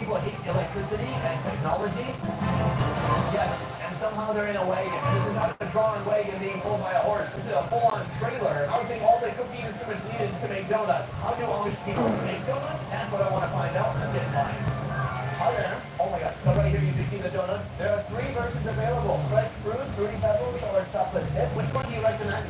people hate electricity and technology? Yes, and somehow they're in a wagon. This is not a drawn wagon being pulled by a horse. This is a full-on trailer housing all the cooking instruments needed to make donuts. How do Amish people make donuts? That's what I want to find out. Let's get mine. Hi there. Oh my god. So right here you can see the donuts. There are 3 versions available. Fresh fruit, fruity pebbles, or chocolate dip. Which one do you recommend?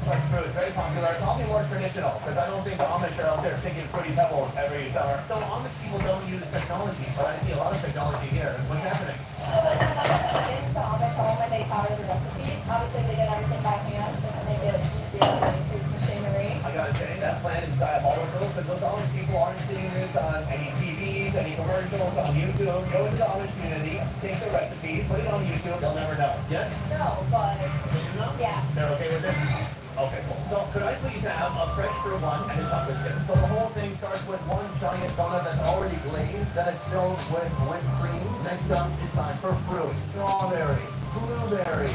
Fresh fruit, very popular. Call me more traditional, because I don't think the Amish are out there picking fruity pebbles every summer. So Amish people don't use technology, but I see a lot of technology here. What's happening? So what they're doing is the Amish home and they powder the recipe. Obviously they get everything by hand and they get it easier than increased machinery. I gotta say, that plan is diabolical, because those Amish people aren't seeing this on any TVs, any commercials, on YouTube. Go into the Amish community, take the recipes, put it on YouTube, they'll never know. Yes? No, but yeah. They're okay with it? Okay, cool. So could I please have a fresh fruit one and a chocolate chip? So the whole thing starts with one giant donut that's already glazed, then it's filled with whipped cream. Next up, it's time for fruit. Strawberry, blueberry,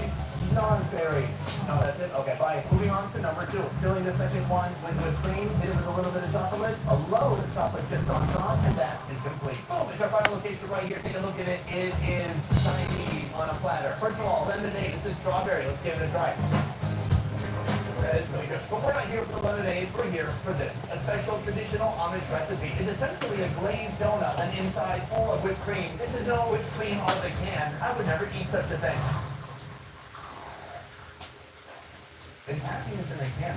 snozzberry. No, that's it? Okay, bye. Moving on to number 2. Filling the second one with whipped cream, hit it with a little bit of chocolate, a load of chocolate chips on top, and that is complete. Boom, it's our final location right here. Take a look at it. It is Chinese on a platter. First of all, lemonade. This is strawberry. Let's give it a try. That is really good. But we're not here for lemonade, we're here for this. A special traditional Amish recipe. It's essentially a glazed donut, and inside full of whipped cream. This is no whipped cream out of the can. I would never eat such a thing. It's happiness in a can.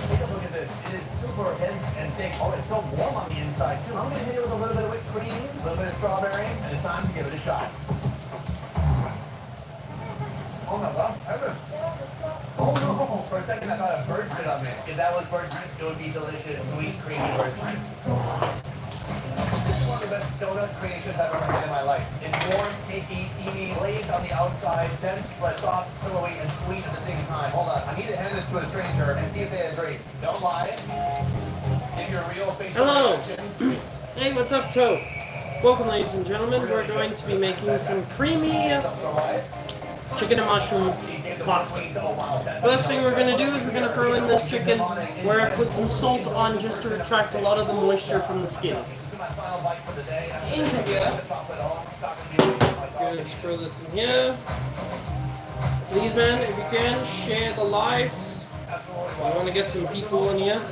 Take a look at this. It is super dense and thick. Oh, it's so warm on the inside, too. I'm going to hit it with a little bit of whipped cream, a little bit of strawberry, and it's time to give it a shot. Oh my god, heaven. Oh no, for a second I thought a bird shit on me. If that was bird shit, it would be delicious, sweet, creamy bird shit. This is one of the best donut creations I've ever had in my life. It's warm, cakey, steamy, glazed on the outside, dense, but soft, pillowy, and sweet at the same time. Hold on, I need to hand this to a stranger and see if they agree. Don't lie. Give your real facial reaction. Hey, what's up, Toe? Welcome, ladies and gentlemen. We're going to be making some creamy chicken and mushroom pasta. First thing we're going to do is we're going to throw in this chicken where I put some salt on just to retract a lot of the moisture from the skin. In here. Good, throw this in here. Please, man, if you can, share the live. I want to get some people in here.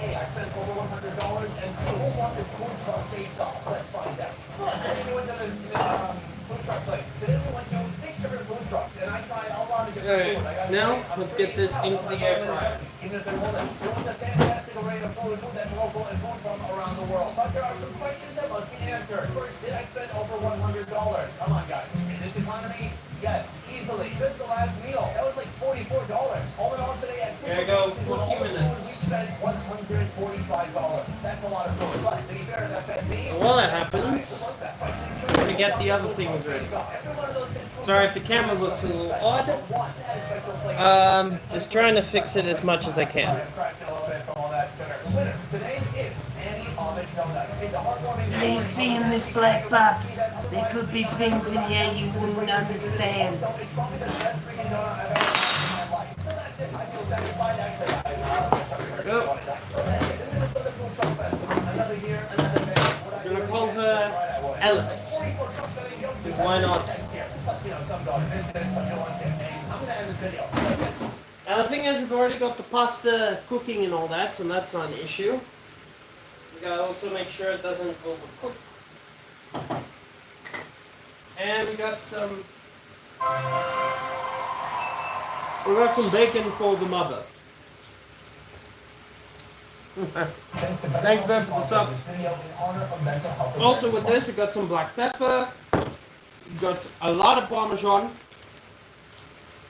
I spent over $100 and who want this food truck saved up? Let's find out. Everyone does a food truck place. Today we went to 6 different food trucks and I tried a lot of different food. Alright, now let's get this into the air fryer. Even if they're older, there was a fantastic array of food that's local and food from around the world. But there are some questions that must be answered. First, did I spend over $100? Come on, guys. In this economy, yes, easily. Just the last meal. That was like $44. All in all today at There you go, 14 minutes. We spent $145. That's a lot of food. But to be fair, that fed me. And while that happens, we're going to get the other things ready. Sorry if the camera looks a little odd. Just trying to fix it as much as I can. Now you see in this black box, there could be things in here you wouldn't understand. Go. We're gonna call her Alice. Why not? Now the thing is, we've already got the pasta cooking and all that, so that's not an issue. We gotta also make sure it doesn't overcook. And we got some bacon for the mother. Thanks, man, for the sub. Also with this, we got some black pepper. We got a lot of Parmesan.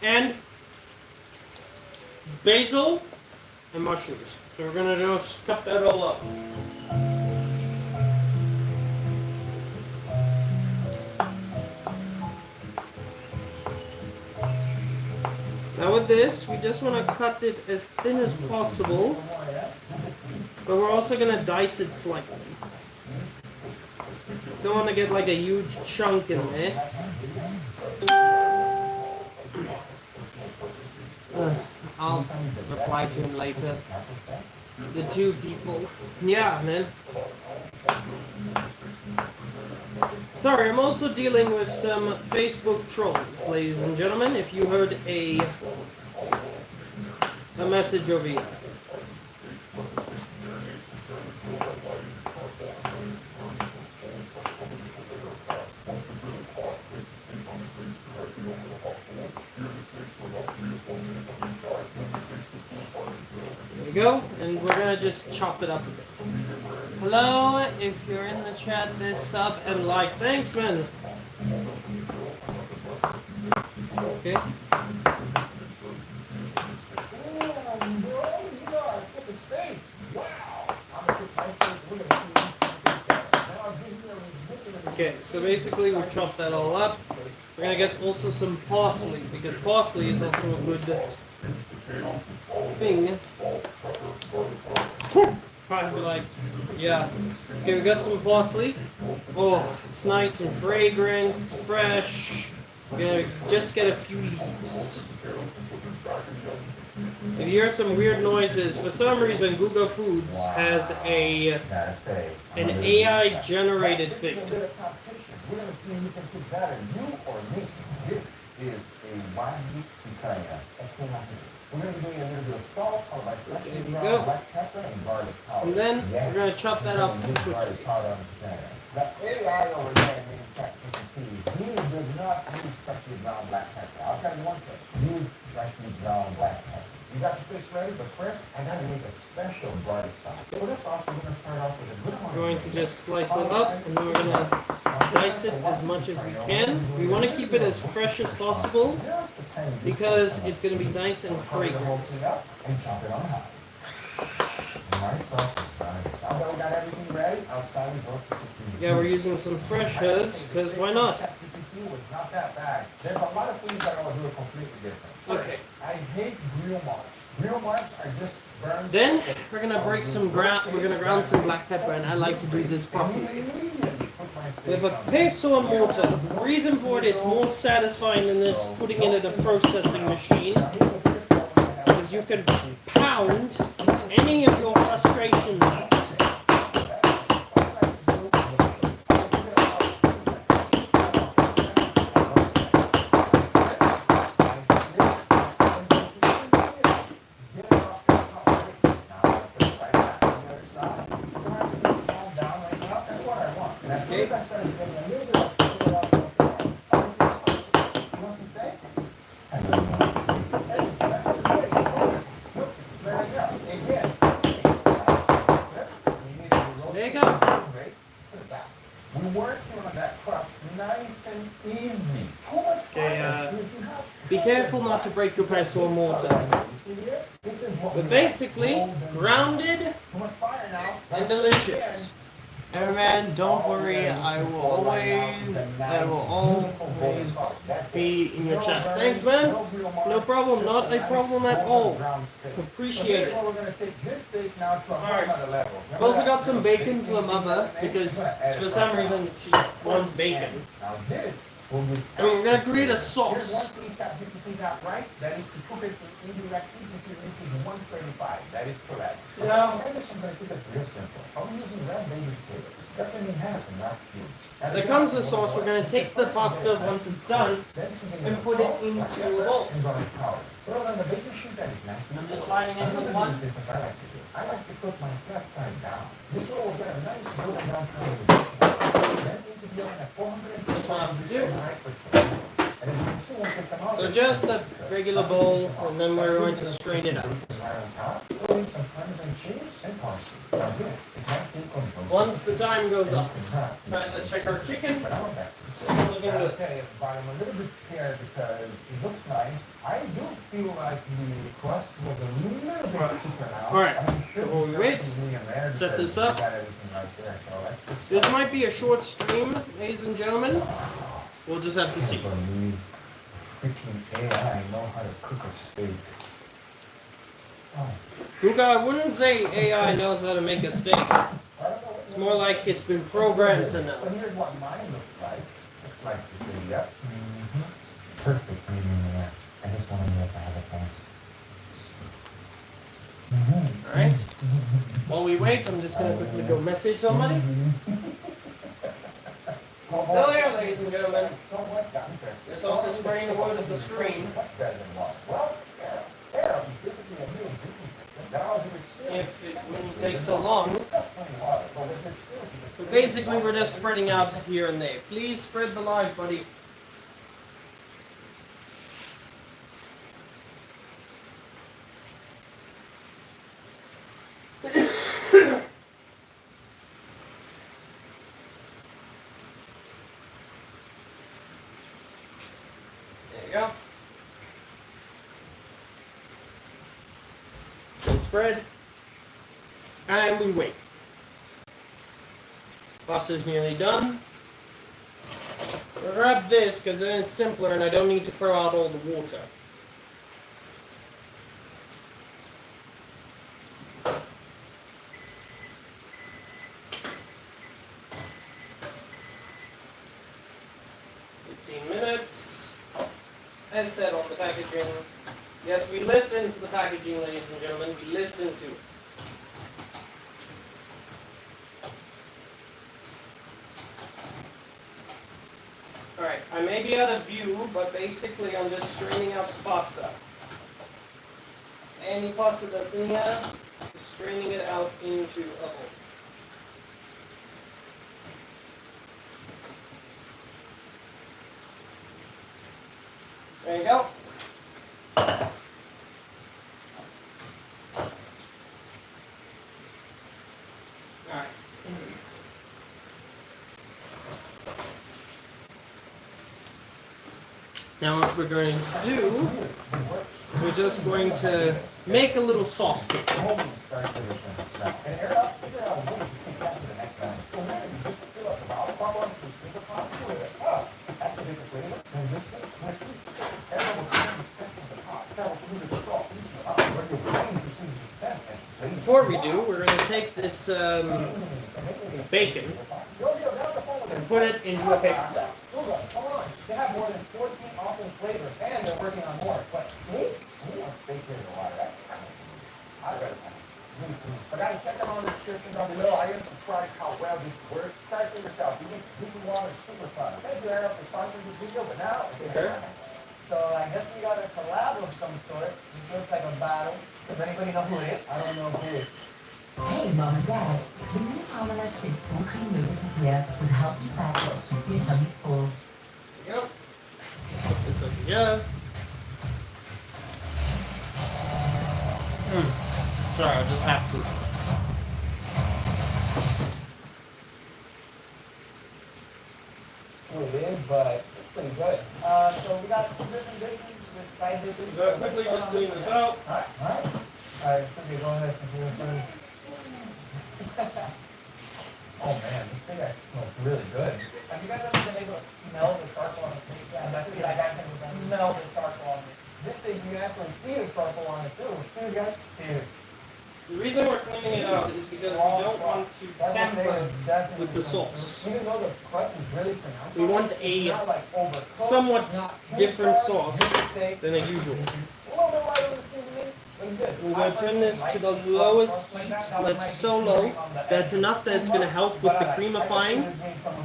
And basil and mushrooms. So we're gonna just cut that all up. Now with this, we just want to cut it as thin as possible, but we're also going to dice it slightly. Don't want to get like a huge chunk in there. I'll reply to him later. The two people. Yeah, man. Sorry, I'm also dealing with some Facebook trolls, ladies and gentlemen. If you heard a message over here. There we go, and we're gonna just chop it up a bit. Hello, if you're in the chat, this sub and like. Thanks, man. Okay. Okay, so basically we've chopped that all up. We're gonna get also some parsley, because parsley is also a good thing. 5 likes. Yeah. Okay, we got some parsley. Oh, it's nice and fragrant, it's fresh. We're gonna just get a few leaves. If you hear some weird noises, for some reason Google Foods has an AI generated thing. We're gonna see who can cook better, you or me. This is a wagyu picanha. We're going to be doing a little bit of salt, followed by freshly ground black pepper and garlic powder. And then we're going to chop that up quickly. Garlic powder on the center. The AI over there in ChatGPT, he does not use freshly ground black pepper. I'll tell you one thing. Use freshly ground black pepper. You got the sticks ready, but first I got to make a special garlic sauce. For this sauce, we're going to start off with a good one. We're going to just slice it up, and then we're going to dice it as much as we can. We want to keep it as fresh as possible because it's going to be nice and fragrant. And chop it on high. Nice sauce. Now that we got everything ready, outside we go. Yeah, we're using some fresh herbs because why not? ChatGPT was not that bad. There's a lot of things that I will do completely different. Okay. I hate grill marks. Grill marks are just burned. Then we're gonna break some ground. We're gonna ground some black pepper, and I like to do this properly. We have a peso and mortar. The reason for it, it's more satisfying than just putting it in a processing machine, because you can pound any of your frustrations out. There you go. We working on that crust nice and easy. How much Okay, fire do you have? be careful not to break your peso or mortar. This is what But we basically, like. grounded Too much fire now. and delicious. Hey man, don't worry, I will always be in your chat. Thanks man, no problem, not a problem at all. Appreciate it. Alright, I've also got some bacon for mother, because for some reason she wants bacon. And we're gonna create a sauce. That is to cook it in indirect heat into 135. That is correct. Yeah. I'm going to keep it real simple. I'm using red baby potatoes. Cut them in half and not cubes. There comes the sauce. We're gonna take the pasta once it's done and put it into a bowl. And garlic powder. Throw it on the baking sheet that is nice. I'm just lining it with one. I like to cook my flat side down. This way we'll get a nice golden brown color. Then into the oven at 400. That's what I'm gonna do. And as you can see, we'll take them out. So just a regular bowl, and then we're going to strain it out. Some Parmesan cheese and parsley. Now this is my take on roast. Once the time goes up. Alright, let's check our chicken. But I want that. Looking good. Okay, but I'm a little bit scared because it looks nice. I do feel like the crust was a little bit thicker now. Alright, I'm so sure while we wait, it's medium rare set because this up. we got everything right there, so let's just- This might be a short stream, ladies and gentlemen. We'll just have to see. Freaking AI know how to cook a steak. Oh. Luca, I wouldn't say AI knows how to make a steak. It's more like it's been programmed to know. So here's what mine looks like. Looks like this, yep. Perfect medium rare. I just want to know if I have a chance. While we wait, I'm just gonna quickly go message somebody. Still here, ladies and gentlemen. There's also spraying the wood of the screen. If it wouldn't take so long. But basically, we're just spreading out here and there. Please spread the live, buddy. There you go. It's been spread. And we wait. Pasta's nearly done. We'll grab this because then it's simpler and I don't need to throw out all the water. As said on the packaging. Yes, we listen to the packaging, ladies and gentlemen. We listen to it. Alright, I may be out of view, but basically I'm just straining out the pasta. Any pasta that's in here, just straining it out into a hole. There you go. Alright. Now what we're going to do is we're just going to make a little sauce cake. Before we do, we're going to take this bacon and put it into a paper towel. They have more than 14 awesome flavors, and they're working on more. But me? We want bacon in the water. I'd rather but guys, check them on the description down below. I am surprised how well this works. Try it for yourself. You can water super fun. Thank you, Aaron, for sponsoring this video, but now it's okay. So I guess we got a collab of some sort. This looks like a battle. Does anybody know who it is? I don't know who it is. Hey, Mom and Dad, the new Palmer Kids Full Cream Noodles is here to help you battle and keep your tummies full. There you go. Put this over here. Sorry, I just have to. Oh, it is, but it's pretty good. So we got two different dishes with five dishes. Quickly, just clean this out. Alright, Cynthia, go ahead. Oh man, this thing actually smells really good. Have you guys ever been able to smell the charcoal on the steak? Yeah, that's what I can smell the charcoal on it. This thing, you can actually see the charcoal on it too. See you guys? Here. The reason we're cleaning it out is because we don't want to tamper with the sauce. Even though the crust is really pronounced, We want a not like overcooked, somewhat not different too sauce dark, steak. than a usual. A little bit lighter than seasoning, but it's good. We're going to turn this to the lowest heat. That's so low. That's enough that it's going to help with the creamifying,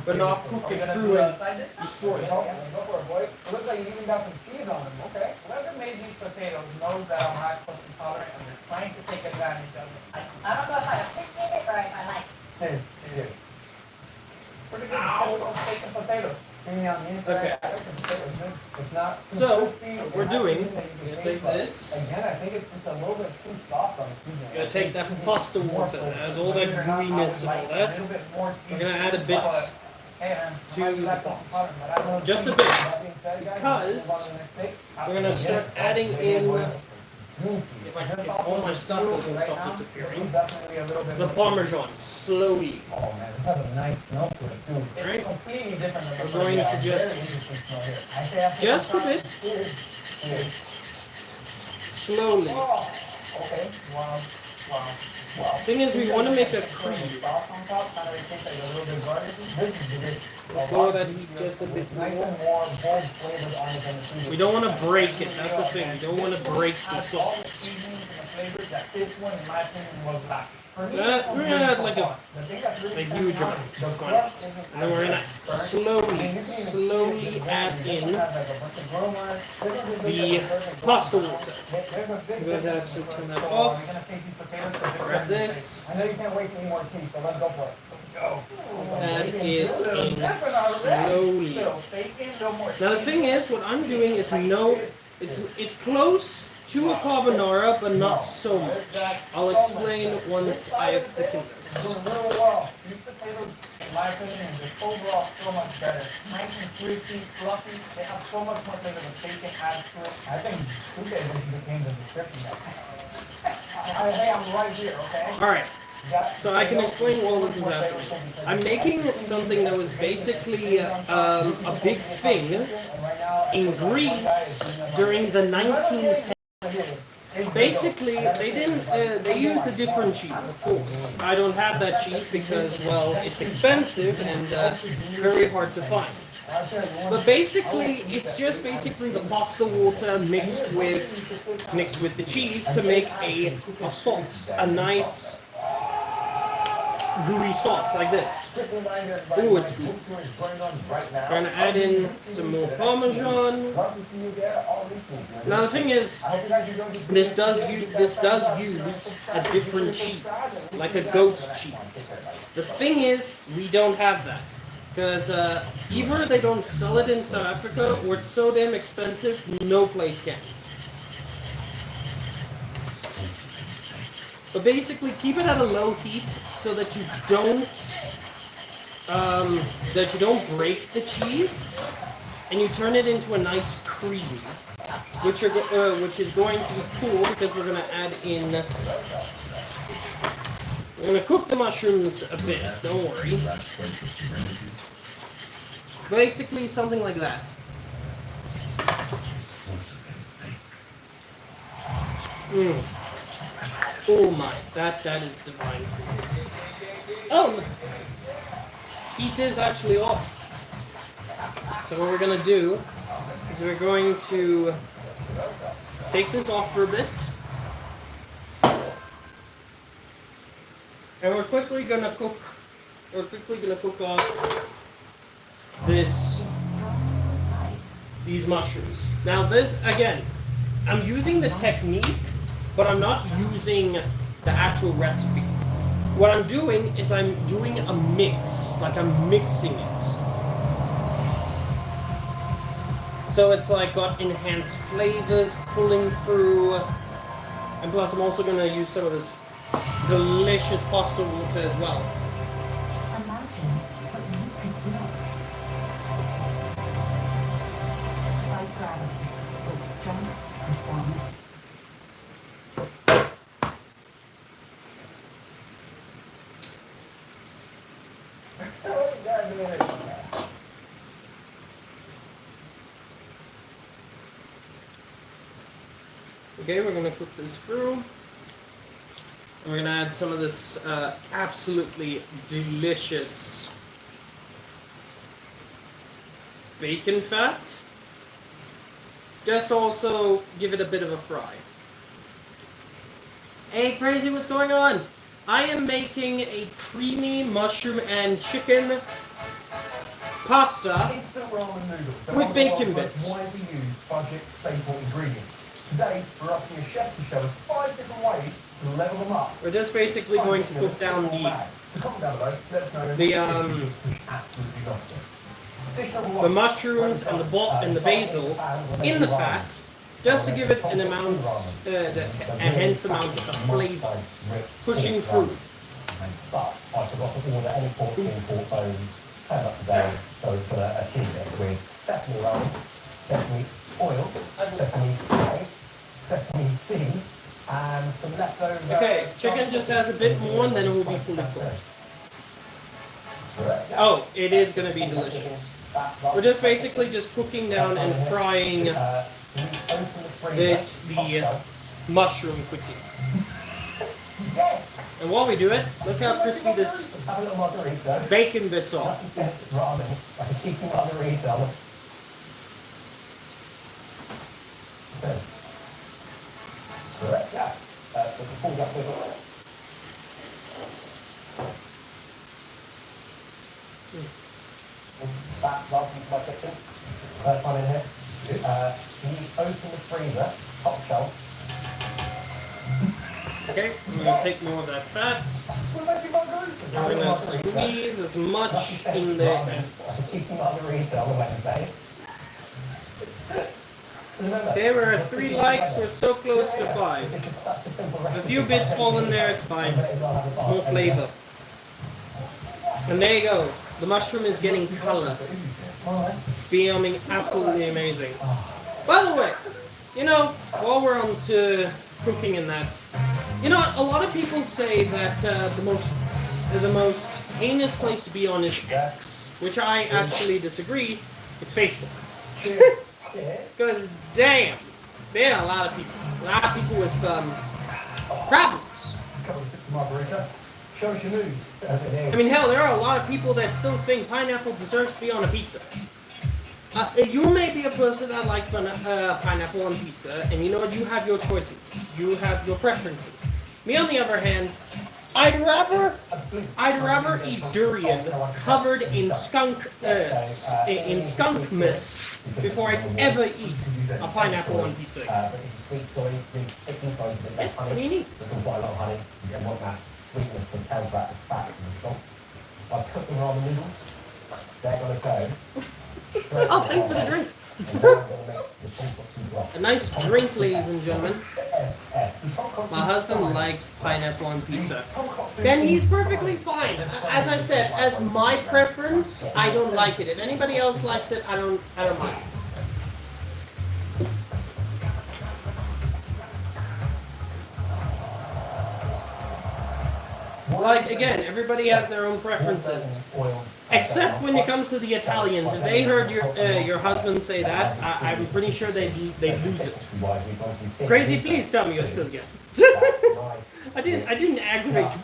but not cook it through and destroy it. Go for it, boy. It looks like you even got some cheese on them. Okay. Whoever made these potatoes knows that I'm lactose intolerant and they're trying to take advantage of it. I don't know if I appreciate it or if I like it. Hey, here. Pretty good steak and potatoes. Okay. It's not So, what we're doing, we're going to take this. Again, I think it's just a little bit too soft on the seasoning. We're going to take that pasta water that has all that gooiness and all that. We're going to add a bit to just a bit, because we're going to start adding in, if all my stuff doesn't stop disappearing, the Parmesan, slowly. Oh man, it has a nice smell to it too. It's Right. completely different than We're going to just a bit, slowly. Okay, wow, wow. Thing is, we want to make a cream. Before that heat gets a bit more. We don't want to break it, that's the thing. We don't want to break the sauce. This one, in my opinion, was lacking. We're gonna add like a huge amount. And then we're gonna slowly add in the pasta water. I'm going to actually turn that off. Grab this. I know you can't wait for any more tea, so let's go for it. Go. Add it in slowly. Now the thing is, what I'm doing is it's close to a carbonara, but not so much. I'll explain once I have thickened this. Doing real well. These potatoes, in my opinion, are just overall so much better. Nice and juicy, fluffy. They have so much more flavor than bacon adds to it. I think two days when you became the description. Hey, I'm right here, okay? Alright, so I can explain while this is happening. I'm making something that was basically a big thing in Greece during the 1910s. Basically, they used a different cheese, of course. I don't have that cheese because, well, it's expensive and very hard to find. But basically, it's just basically the pasta water mixed with the cheese to make a sauce, a nice gooey sauce like this. Ooh, it's good. We're gonna add in some more Parmesan. Now the thing is, this does use a different cheese, like a goat's cheese. The thing is, we don't have that. Because either they don't sell it in South Africa, or it's so damn expensive, no place can. But basically, keep it at a low heat so that you don't break the cheese, and you turn it into a nice cream, which is going to be cool because we're gonna add in. We're gonna cook the mushrooms a bit. Don't worry. Basically, something like that. Oh my, that is divine. Oh, heat is actually off. So what we're gonna do is we're going to take this off for a bit, and we're quickly gonna cook off these mushrooms. Now this, again, I'm using the technique, but I'm not using the actual recipe. What I'm doing is I'm doing a mix, like I'm mixing it. So it's like got enhanced flavors pulling through, and plus I'm also gonna use some of this delicious pasta water as well. Imagine what you could do. Like gravity, with strength, performance. Okay, we're gonna cook this through. And we're gonna add some of this absolutely delicious bacon fat. Just also give it a bit of a fry. Hey, Crazy, what's going on? I am making a creamy mushroom and chicken pasta Instant ramen noodles. with bacon bits. Widely used budget staple ingredients. Today, we're asking a chef to show us 5 different ways to level them up. We're just basically going to cook down the mushrooms and the basil in the fat, just to give it an amount, enhanced amount of flavor, pushing through. But I forgot to order any pork bones. Turn up today, so for a cheese with sesame roll, sesame oil, sesame paste, sesame seed, and some leftover. Okay, chicken just has a bit more, and then it will be fully cooked. Oh, it is going to be delicious. We're just basically just cooking down and frying the mushroom quickly. And while we do it, look how crispy this bacon bits are. freezer, top shelf. Okay, I'm gonna take more of that fat. We're making margaritas. I'm gonna squeeze as much in there as possible. Cheeky margarita on Wednesday. Okay, we're at 3 likes, we're so close to 5. It's just such a simple A recipe. few bits fall in there, it's fine. More flavor. And there you go. The mushroom is getting color. Becoming absolutely amazing. By the way, you know, while we're on to cooking and that, you know what? A lot of people say that the most heinous place to be on is X, which I actually disagree. It's Facebook. Because damn, there are a lot of people with problems. Couple of sips of margarita. Show us your news. I mean, hell, there are a lot of people that still think pineapple deserves to be on a pizza. You may be a person that likes pineapple on pizza, and you know what? You have your choices. You have your preferences. Me, on the other hand, I'd rather eat durian covered in skunk mist before I'd ever eat a pineapple on pizza. Yes, what do you need? There's quite a lot of honey. You don't want that sweetness to counteract the fat and the salt. I've cooked the ramen noodles. They're going to go. Oh, thank you for the drink. A nice drink, ladies and gentlemen. My husband likes pineapple on pizza. Then he's perfectly fine. As I said, as my preference, I don't like it. If anybody else likes it, I don't mind. Like, again, everybody has their own preferences. Except when it comes to the Italians. If they heard your husband say that, I'm pretty sure they'd lose it. Crazy, please tell me you're still gay. I didn't aggravate you.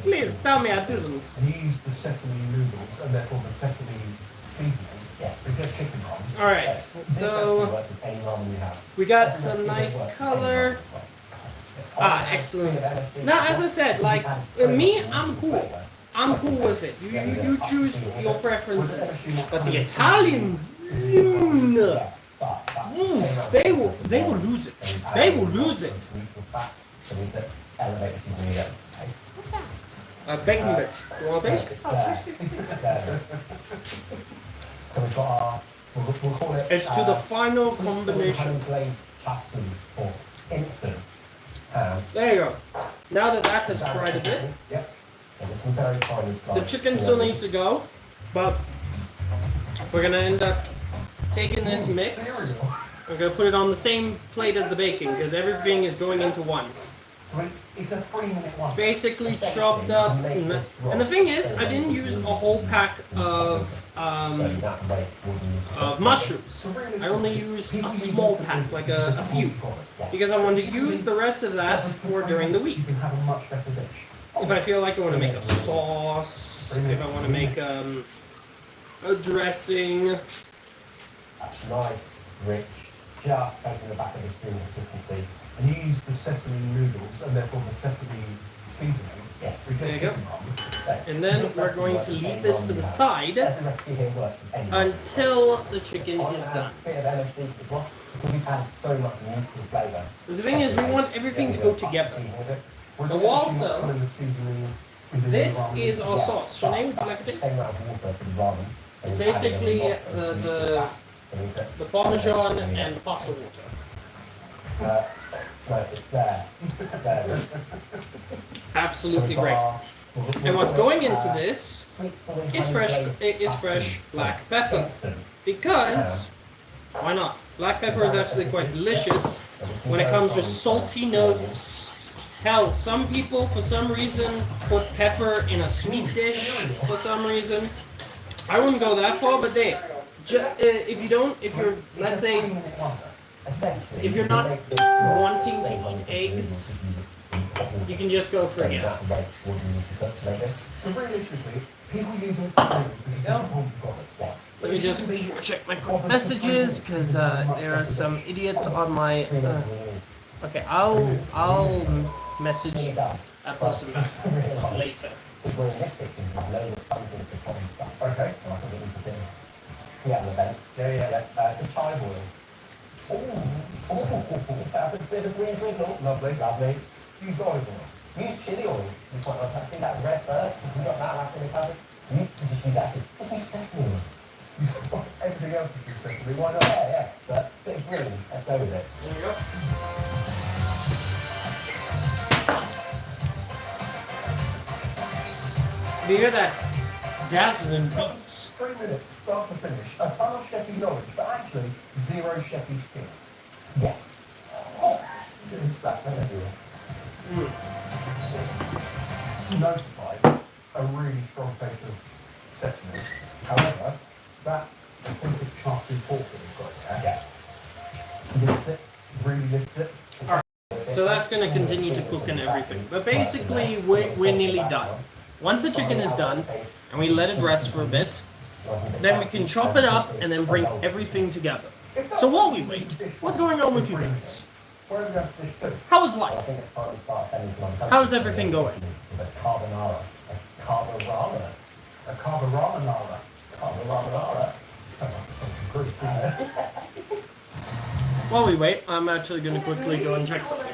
Please tell me I didn't. And you use the sesame noodles and therefore the sesame seasoning. Yes, we get chicken ramen. All right, so we got some nice color. Ah, excellent. Now, as I said, like me, I'm cool. I'm cool with it. You choose your preferences. But the Italians, they will lose it. They will lose it. Baking bit. You want a bake? So we've got our, we'll call it... It's to the final combination. Instant. There you go. Now that has fried a bit, Yep. Very fine the chicken still needs to go, but we're gonna end up taking this mix. We're gonna put it on the same plate as the bacon because everything is going into one. It's a 3-minute one. It's basically chopped up, and the thing is, I didn't use a whole pack of mushrooms. I only used a small pack, like a few, because I wanted to use the rest of that for during the week. You can have a much better dish. If I feel like I want to make a sauce, if I want to make a dressing. That's nice, rich, just taking the back of the spoon consistency. And you use the sesame noodles and therefore the sesame seasoning. Yes, There you go. And then we're going to leave this to the side until the chicken is done. Because the thing is, we want everything to go together. And also, this is our sauce. Sinead, would you like a taste? It's basically the Parmesan and the pasta water. Absolutely great. And what's going into this is fresh black pepper. Because, why not? Black pepper is actually quite delicious when it comes to salty notes. Hell, some people, for some reason, put pepper in a sweet dish for some reason. I wouldn't go that far, but there. Let's say, if you're not wanting to eat eggs, you can just go for it. So realistically, people use this because Let me just check my messages, because there are some idiots on my... okay, I'll message that person back later. Okay. Yeah, it's a chive oil. That's a bit of green drizzle. Lovely. Lovely. Use olive oil. Use chili oil. You quite like that. I think that red first. If you got that left in the cupboard, you just use that. Just use sesame oil. Everything else is good sesame. Why not? Yeah. But a bit of green. Let's go with it. There you go. Do you hear that dazzling beats? 3 minutes, start to finish. A ton of Sheppy knowledge, but actually 0 Sheppy skills. Yes. Oh, this is stuff everywhere. Notified a really strong face of sesame. However, that authentic charcuterie pork that we've got there, lifts it, really lifts it. So that's going to continue to cook and everything. But basically, we're nearly done. Once the chicken is done, and we let it rest for a bit, then we can chop it up and then bring everything together. So while we wait, what's going on with you guys? How is life? How is everything going? A carbonara. A carbonara. A carbonara. Carbonara. Sounds like something Greek. While we wait, I'm actually going to quickly go and check something.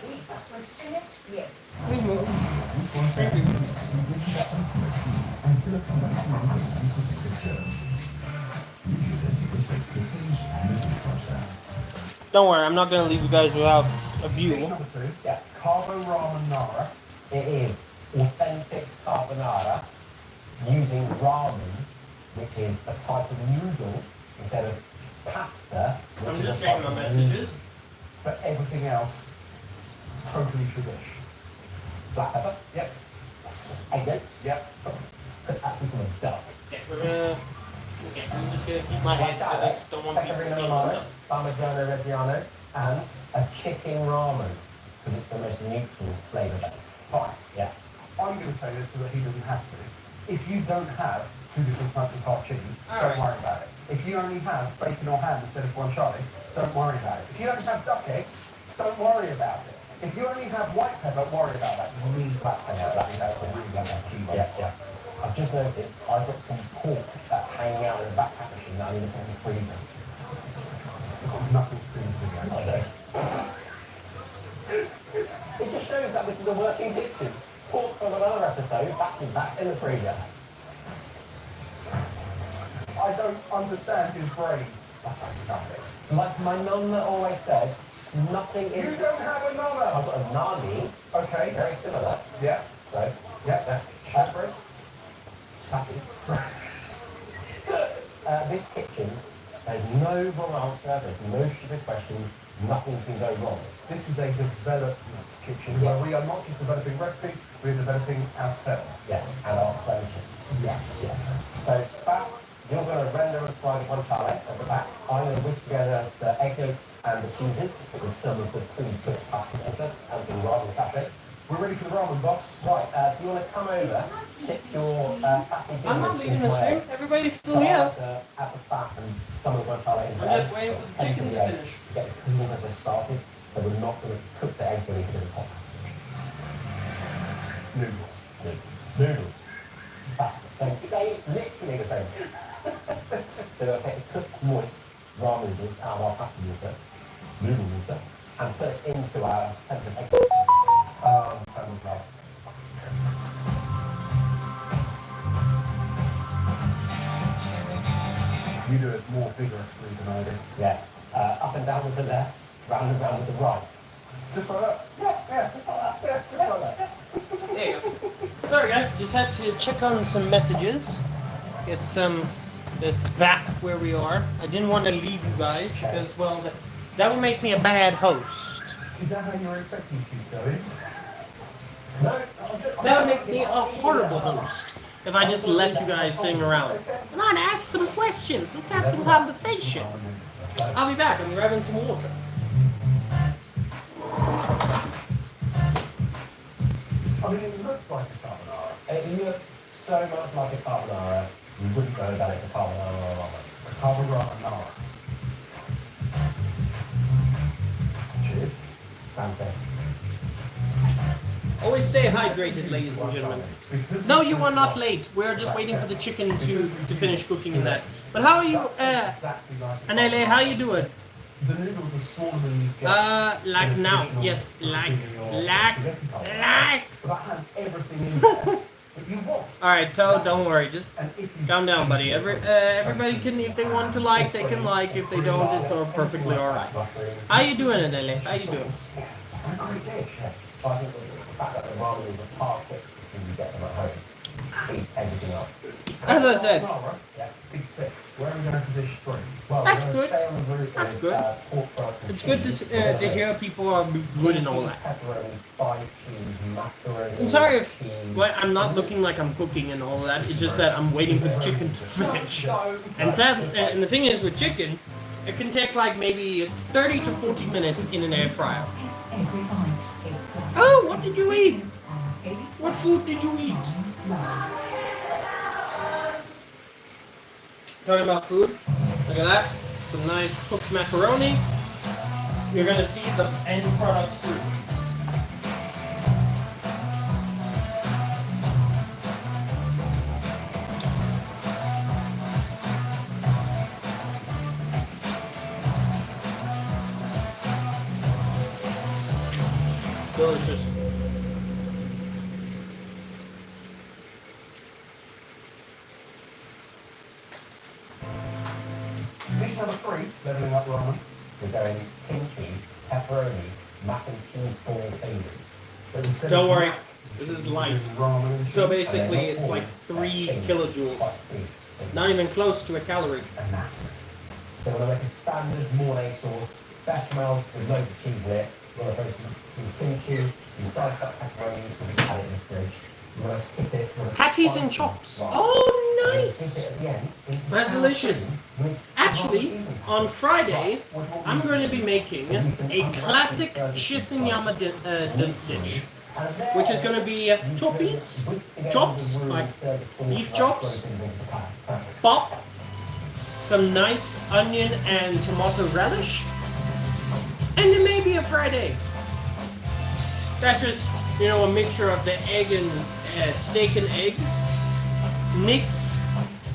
Don't worry, I'm not going to leave you guys without a view. Yeah, carbonara. It is authentic carbonara using ramen, which is a type of noodle instead of pasta. I'm just checking my messages. But everything else, totally tradish. Black pepper. Yep. Egg. Yep. Put that into a duck. Okay, I'm just going to keep my head to this. Don't want people seeing this stuff. Parmigiano Reggiano, and a chicken ramen, because it's the most neutral flavour base. Fine, yeah. I'm going to say this so that he doesn't have to. If you don't have 2 different types of hot cheese, don't worry about it. If you only have bacon or ham instead of guanciale, don't worry about it. If you don't have duck eggs, don't worry about it. If you only have white pepper, worry about that. You need black pepper. That's a really good key. Yeah. I've just noticed I've got some pork that's hanging out in the back machine that I need to put in the freezer. I've got nothing to do with it. I know. It just shows that this is a working kitchen. Pork from another episode, back in the freezer. I don't understand his brain. That's how you done it. Like my mum always said, nothing is... You don't have a nana! I've got a nani. Okay. Very similar. Yeah. So, yeah. Shepard. This kitchen, there's no wrong answer, there's no stupid questions, nothing can go wrong. This is a development kitchen where we are not just developing recipes, we're developing ourselves. Yes, and our friendships. Yes. So, back, you're going to render and fry the guanciale at the back. I'm going to whisk together the egg yolks and the cheeses with some of the pre-cooked pasta and the ramen sachet. We're ready for the ramen, boss. Right, do you want to come over, tip your fatty I'm not leaving the stream. Everybody's still here. At the fat and some of the guanciale in I'm just waiting for the chicken to finish. Get the cooking of this started, so we're not going to cook the eggs when we put in the pot. Noodles. Pasta. So literally the same. So we'll take the cooked moist ramen noodles out of our pasta water, noodle water, and put it into our tempered egg. Salmon blood. You do it more vigorously than I do. Yeah. Up and down with the left, round and round with the right. Just like that? Yeah, just like that. Yeah, just like that. There you go. Sorry guys, just had to check on some messages. Get this back where we are. I didn't want to leave you guys because, well, that would make me a bad host. Is that how you're expecting to go, is? No, that would make me a horrible host if I just left you guys sitting around. Come on, ask some questions. Let's have some conversation. I'll be back. I'm grabbing some water. I mean, it looks like a carbonara. It looks so much like a carbonara, you wouldn't know that it's a carbonara or a ramen. A carbonara. Cheers. Sante. Always stay hydrated, ladies and gentlemen. No, you are not late. We're just waiting for the chicken to finish cooking in that. But how are you, Anele, how you doing? The noodles are smaller than you get. Like in a now, traditional yes, like, Sicilian or like, spaghetti pasta. like. But that has everything in there that you want. Alright, Toad, don't worry, just And if you calm down, buddy. choose Everybody can, if they want to like, they can like. If they don't, it's all perfectly alright. How you doing, Adele? How you doing? And a great dish. I think the fact that the ramen is a part of it, when you get them at home, eat everything up. As I said. Yeah, big tip. Where are we going for dish 3? Well, That's we're good. gonna stay on the route That's with, good. Pork first and It's good cheese. to hear people are good and all that. Pepperoni, 5 cheese, macaroni. I'm sorry if cheese. well, I'm not looking like I'm cooking and all that. It's just that I'm waiting for the chicken to finish. And the thing is with chicken, it can take like maybe 30 to 40 minutes in an air fryer. Every bite is Oh, what did you eat? and What food did you eat? Talking about food, look at that. Some nice cooked macaroni. You're gonna see the end product soon. Delicious. Dish number 3, leveling up ramen. We're going kimchi, pepperoni, mac and cheese ball fingers. But instead Don't of worry, mac, this we're is using light. ramen and So cheese, basically, and then it's like all 3 fingers, kilojoules. quite big, big. Not even close to a calorie. And that's it. So we're going to make a standard Mornay sauce, bechamel with loads of cheese in it. We're going to throw some kimchi, some diced up pepperoni, so we can add it in the fridge. We're going to skip it. we're gonna Patties spice and it chops. right. Oh, We're gonna nice. skip it at the end into That's sour delicious. cream with Actually, ramen. on Friday, What we'll I'm do going to is be making a classic Shisenyama dish, which is going to be choppies, chops, like beef chops, pop, some nice onion and tomato relish, and then maybe a fried egg. That's just, you know, a mixture of the egg and steak and eggs mixed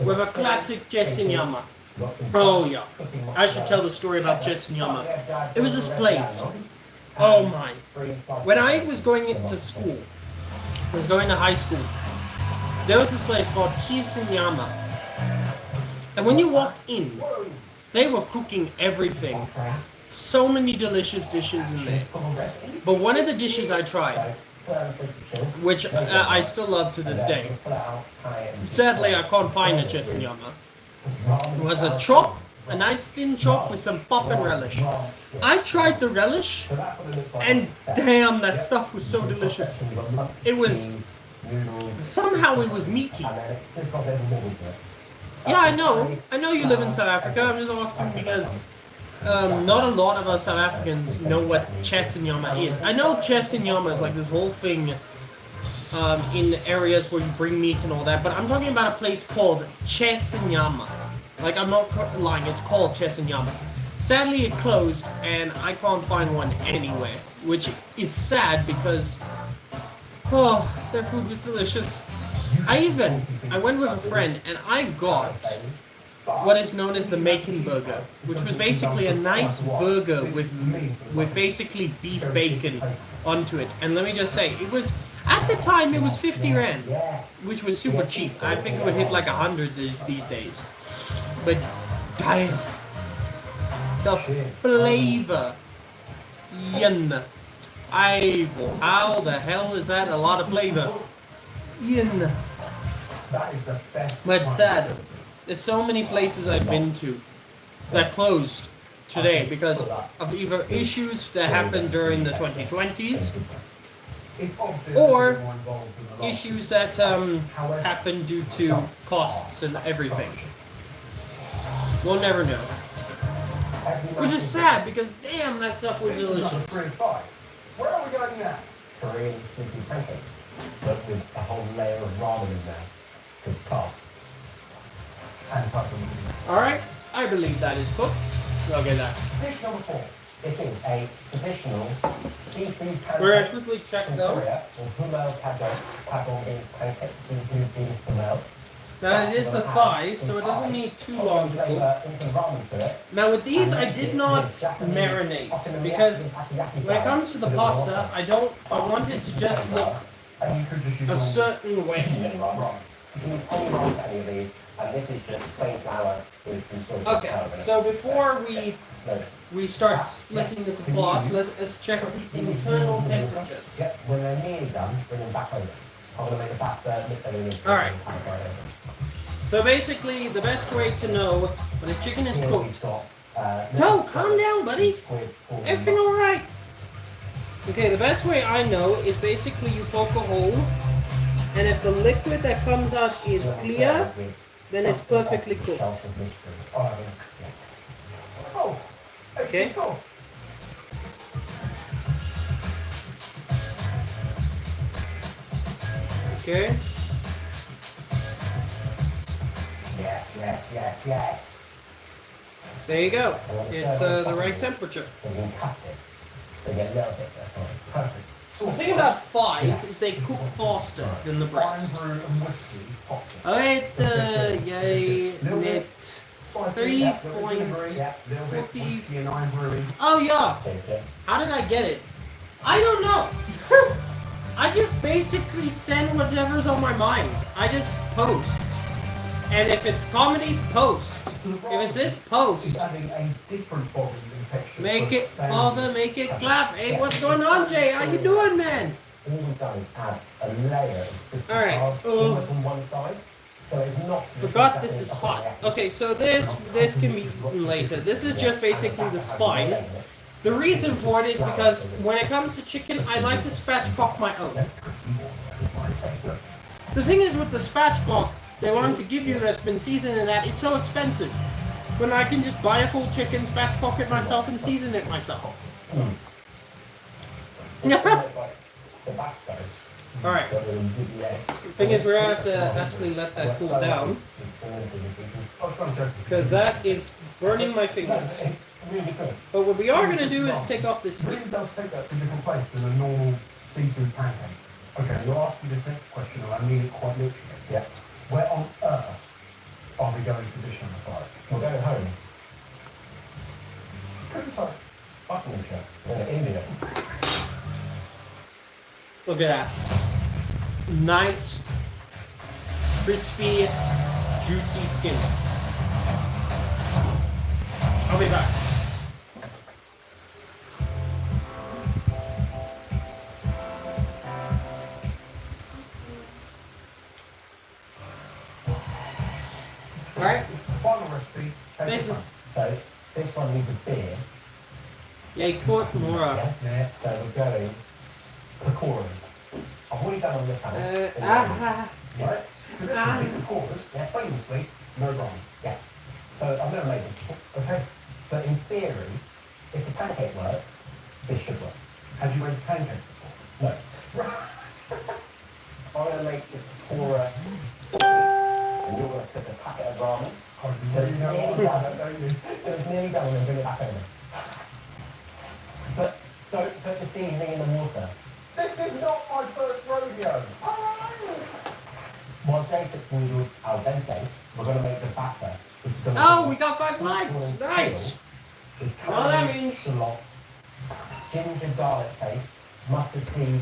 with a classic Shisenyama. Oh yeah, I should tell the story about Shisenyama. It was this place. Oh my. When I was going to school, I was going to high school, there was this place called Shisenyama. And when you walked in, they were cooking everything. So many delicious dishes in there. But one of the dishes I tried, which I still love to this day, sadly I can't find a Shisenyama, was a chop, a nice thin chop with some pop and relish. I tried the relish, and damn, that stuff was so delicious. It was, somehow it was meaty. Yeah, I know you live in South Africa. I'm just asking because not a lot of us South Africans know what Shisenyama is. I know Shisenyama is like this whole thing in areas where you bring meat and all that, but I'm talking about a place called Shisenyama. Like, I'm not lying, it's called Shisenyama. Sadly, it closed, and I can't find one anywhere, which is sad because, oh, their food was delicious. I went with a friend, and I got what is known as the Macon burger, which was basically a nice burger with basically beef bacon onto it. And let me just say, it was, at the time, it was 50 rand, which was super cheap. I think it would hit like 100 these days. But damn, the flavor, yin. How the hell is that a lot of flavor? Yin. But it's sad. There's so many places I've been to that closed today because of either issues that happened during the 2020s or issues that happened due to costs and everything. We'll never know. Which is sad because damn, that stuff was delicious. Where are we going now? Korean sleepy pancakes, but with a whole layer of ramen in there to top. And something. Alright, I believe that is cooked. Look at that. Dish number 4. It is a traditional seafood pancake. We're gonna quickly check from though. Korea, or humel padong bean pancake, seafood bean humel. Now it is the thighs, so it doesn't need too long to cook. Now with these, I did not marinate because when it comes to the pasta, I want it to just look a certain way. Okay, so before we start splitting this apart, let's check the internal temperatures. Yep, when they're nearly done, bring them back over. I'm going to make a batter, Alright. So basically, the best way to know when a chicken is cooked... No, calm down, buddy! Everything alright? Okay, the best way I know is basically you poke a hole, and if the liquid that comes out is clear, then it's perfectly cooked. Okay? Okay. Yes. There you go. It's the right temperature. So you can cut it. So you get a little bit, that's all. Perfect. The thing about thighs is they cook faster than the breast. Alright, yay, net 3.40. Oh yeah, how did I get it? I don't know. I just basically send whatever's on my mind. I just post. And if it's comedy, post. If it's this, post. Make it, father, make it clap. Hey, what's going on, Jay? How you doing, man? All we've done is add a layer of Alright, on one side. So it's not forgot this is hot. Okay, so this can be eaten later. This is just basically the spine. The reason for it is because when it comes to chicken, I like to spatchcock my own. The thing is with the spatchcock, they want to give you that's been seasoned and that, it's so expensive. When I can just buy a full chicken, spatchcock it myself, and season it myself. Alright. The thing is, we're going to have to actually let that cool down. Because that is burning my fingers. But what we are going to do is take off this It skin. really does take that to a different place than a normal seafood pancake. Okay, you'll ask me this next question, and I mean it quite literally. Yeah. Where on earth are we going to dish number 5? We're going home. Sorry. Buckinghamshire. We're in India. Look at that. Nice, crispy, juicy skin. I'll be back. Alright. Final recipe. Take This this one. So, this one needs a beer. Yeah, you caught more up. Yeah. So we're going pakoras. I've already done on this panel. Right? So this is pakoras. Yeah, plain and sweet. No wrong. Yeah. So I've never made this before. Okay. But in theory, if the pancake works, this should work. Have you made pancakes before? No. I'm going to make this pakora, and you're going to put a packet of ramen. So it's nearly done, and then bring it back over. But don't put the seasoning in the water. This is not my first rodeo. While Jay puts noodles al dente, we're going to make the batter. Which is going to Oh, we got 5 likes. Nice. All that means. Shallot, ginger garlic paste, mustard seed,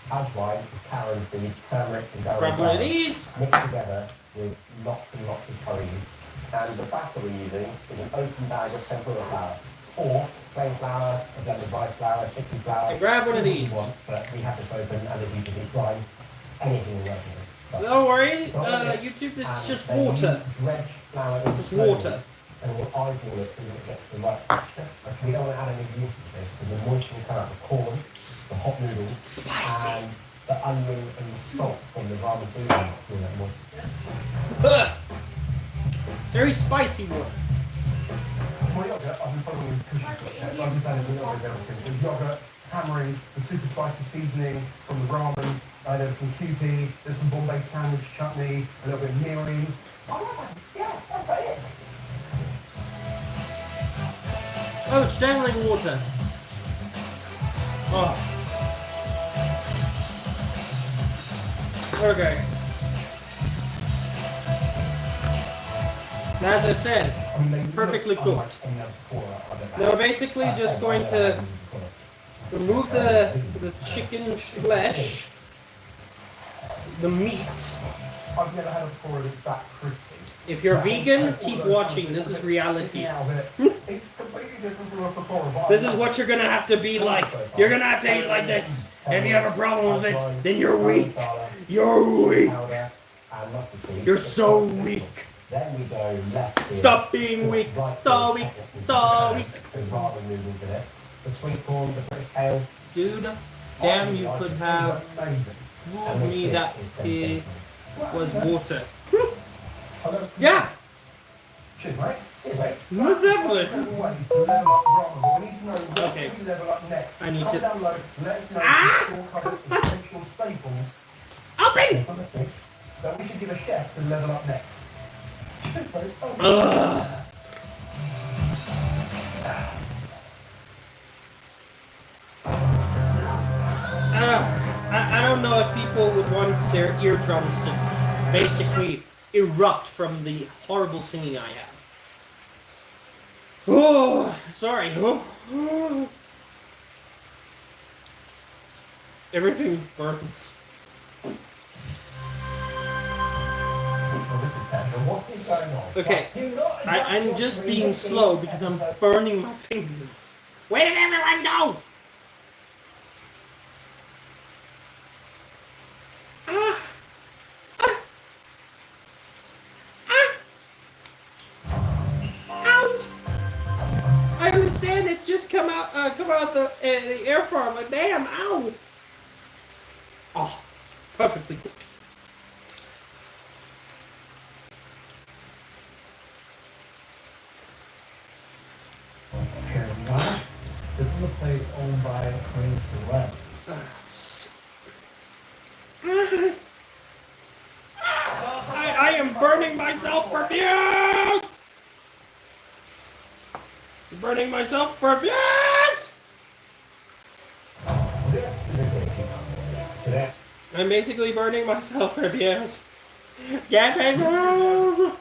ajwain, carob seed, turmeric, and garam Grab one of these. mixed together with lots and lots of curry. And the batter we're using is an open bag of tempura flour, or plain flour, a blend of rice flour, chicken flour. And grab one of these. But we have this open and as you can dry anything we work with. Don't worry, YouTube, this is just water. Just water. And we'll eyeball it until it gets the right texture. Okay, we don't want to add any water to this because the moisture will come out of the corn, the hot noodles, and the onion and the salt from the ramen seasoning will that moisture. Very spicy water. Well, yogurt, I've been following the cooking process. I've been saying a little bit of everything. There's yogurt, tamarind, the super spicy seasoning from the ramen. There's some QP, there's some Bombay sandwich chutney, a little bit of mirin. Yeah, that's about it. Oh, it's definitely water. Oh. Okay. As I said, perfectly cooked. They're basically just going to remove the chicken's flesh, the meat. I've never had a pork that's that crispy. If you're vegan, keep watching. This is reality. It's completely different from a pakora. This is what you're gonna have to be like. You're gonna have to eat like this. If you have a problem with it, then you're weak. You're weak. You're so weak. Then we go left. Stop being weak. So weak. So weak. Rather moving to it. The sweet corn, the British ale. Dude, damn, you could have fooled me that it was water. Yeah. Cheers, mate. Here, mate. What's that for? Ways to level up wrong. We need to know what Okay. we level up next. I need to- Comment down below, let us know Ah! the shortcut essential staples Open! from the thing that we should give a chef to level up next. Cheers, mate. Oh. Ugh. I don't know if people would want their eardrums to basically erupt from the horrible singing I have. Oh, sorry. Oh. Everything burns. Well, this is better. What is going on? Okay, I'm just being slow because I'm burning my fingers. Where did everyone go? Ah. Ah. Ah. Ow. I understand it's just come out the air farm, but damn, ow. Oh, perfectly good. Here we are. This is a place owned by Queen Select. I am burning myself profuse! Burning myself profuse! This is a tasty today. I'm basically burning myself profuse. Get me move!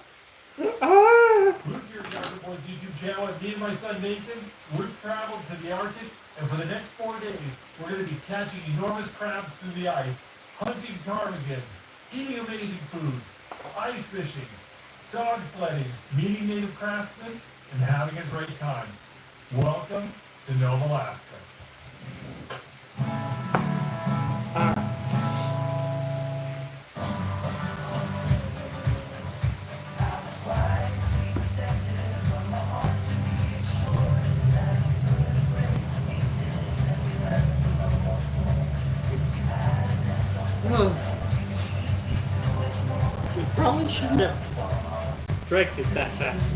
Ah! Luke here, Dr. Boy's YouTube channel, and me and my son Nathan, we've traveled to the Arctic, and for the next 4 days, we're going to be catching enormous crabs through the ice, hunting ptarmigan, eating amazing food, ice fishing, dog sledding, meeting native craftsmen, and having a great time. Welcome to Nome, Alaska. We probably shouldn't have drank it that fast.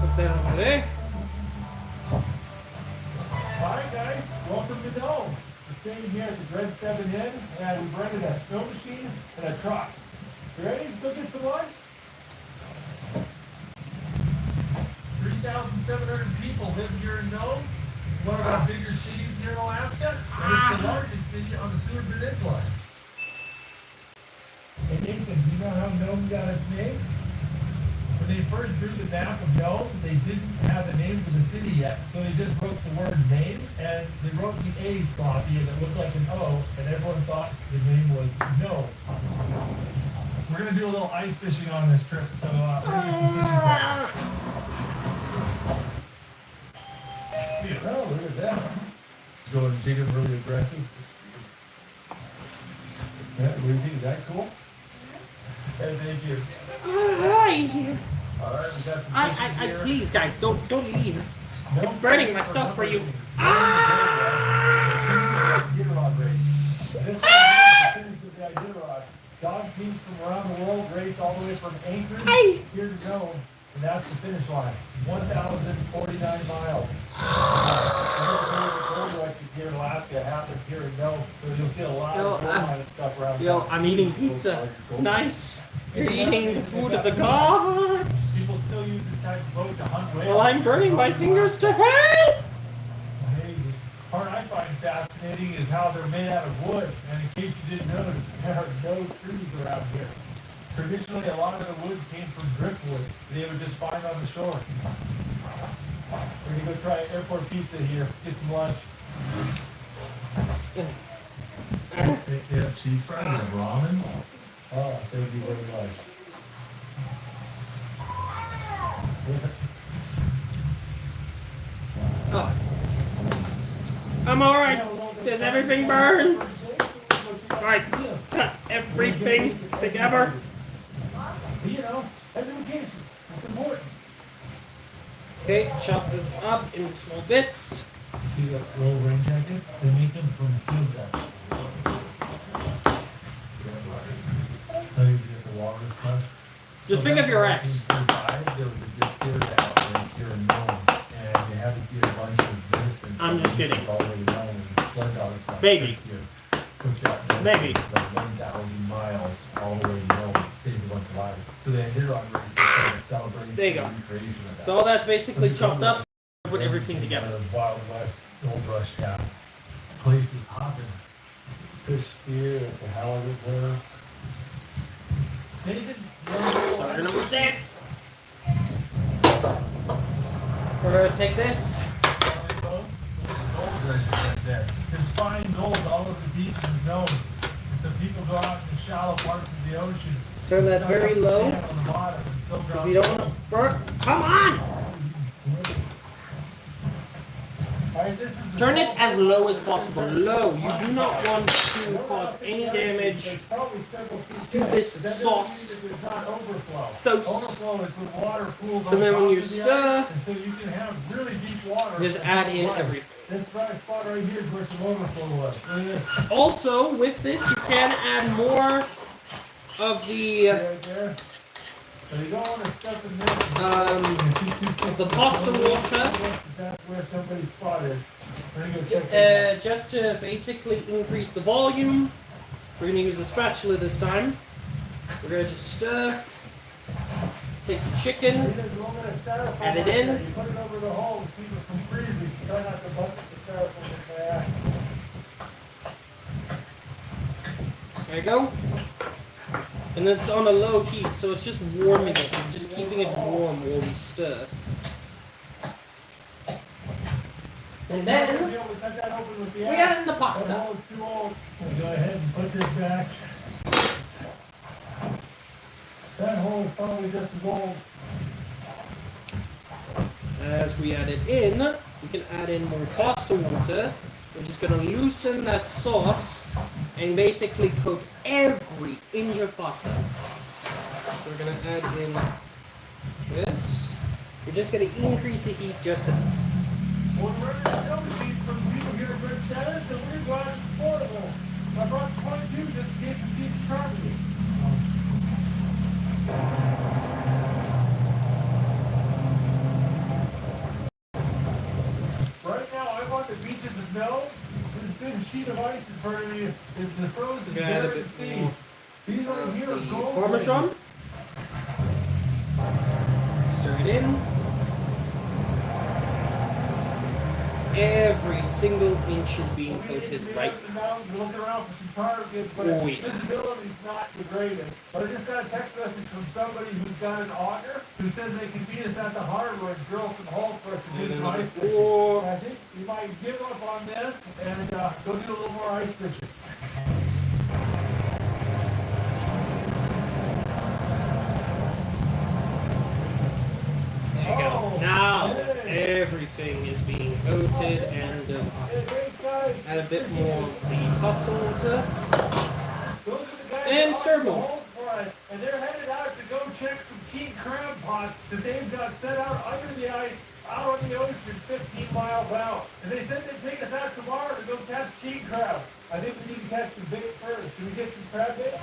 Put that over there. Alright guys, welcome to Nome. We're staying here at the Dread 7 Inn, and we rented a snow machine and a truck. You ready to go get some lunch? 3,700 people live here in Nome, one of our bigger cities here in Alaska, and it's the largest city on the Seward Peninsula. Hey Nathan, do you know how Nome got its name? When they first drew the map of Nome, they didn't have a name for the city yet, so they just wrote the word name, and they wrote the A sloppy, and it looked like an O, and everyone thought the name was Nome. We're gonna do a little ice fishing on this trip, so we're gonna get some fishing poles. Oh, look at that. Going digging really aggressive. Yeah, what do you think? Is that cool? Hey, thank you. Hi. All right, we got some I, fishing here. please, guys, don't leave. No I'm burning myself for you. Ah! Dog teams from around the world race all the way from Anchorage Hi. here to Nome, and that's the finish line. 1,049 miles. Like here in Alaska happens here in Nome, so you'll see a lot Yo, of gold mine stuff around. Yo, town. I'm eating pizza. Nice. You're eating the food of the gods. People still use this type of boat to hunt whales. Well, I'm burning my fingers to hell. Hey, the part I find fascinating is how they're made out of wood. And in case you didn't notice, there are no trees around here. Traditionally, a lot of the wood came from driftwood that they would just find on the shore. We're gonna go try airport pizza here. Get some lunch. Yeah, cheese fries and ramen. Oh, thank you very much. Oh. I'm alright. Does everything burns? Alright, cut everything together. You know, education. It's important. Okay, chop this up into small bits. See that little rain jacket? They make them from steel jackets. So you get the water stuff. Just think of your ex. There was a good theater out there here in Nome, and they had to get a bunch of medicine. I'm just kidding. All the way down and sled out of town. Baby. Push out medicine, Baby. Like 1,000 miles all the way to Nome. Saves a bunch of lives. So they hit it on race to celebrate There you go. the recreation of that. So all that's basically chopped up. Put everything together. Wild West Gold Rush Cast. Place was hopping. Fish spear at the halibut there. Nathan, So we're gonna move this. We're gonna take this. There's fine gold all over the beaches of Nome. The people go out in the shallow parts of the ocean. Turn that very low. On the bottom and still Because drop we don't want to burn. Come on! Alright, this is the Turn it as low as possible. Low. You do not want to cause any damage to this sauce. Sauce. And then when you stir, just add in everything. This spot right here is where some overflow was. Look at this. Also, with this, you can add more of the Right there. So you don't want to step in this. the pasta water, That's where somebody's spot is. We're gonna go check it out. just to basically increase the volume. We're going to use a spatula this time. We're going to just stir. Take the chicken. Add it in. You put it over the hole to keep it from freezing. Try not to bust the styrofoam in the ass. There you go. And it's on a low heat, so it's just warming it. It's just keeping it warm while we stir. And then we add in the pasta. We'll go ahead and put this back. That hole is probably just as old. As we add it in, we can add in more pasta water, which is going to loosen that sauce and basically coat every inch of pasta. So we're going to add in this. We're just going to increase the heat just a bit. Well, we're going to tell the people here at Red Shadows that we're glad it's affordable. I brought 22 just in case you see the charity. Right now, I'm on the beaches of Nome. This thin sheet of ice in front of me is the frozen Gonna add a Barents bit Sea. more These right here are the gold. Parmesan. Stir it in. Every single inch is being coated right. Looking around for some targets, but Oh, yeah. visibility's not the greatest. But I just got a text message from somebody who's got an auger who says they can meet us at the harbor and drill some holes for us to do some ice fishing. Or I think you might give up on this and go do a little more ice fishing. there you go. Now everything is being coated and add a bit more of the pasta water. Those are the guys And that stir offer the more. holes for us, and they're headed out to go check some king crab pots that they've got set out under the ice out on the ocean 15 miles out. And they said they'd take us out tomorrow to go catch king crab. I think we need to catch some bait first. Should we get some crab bait?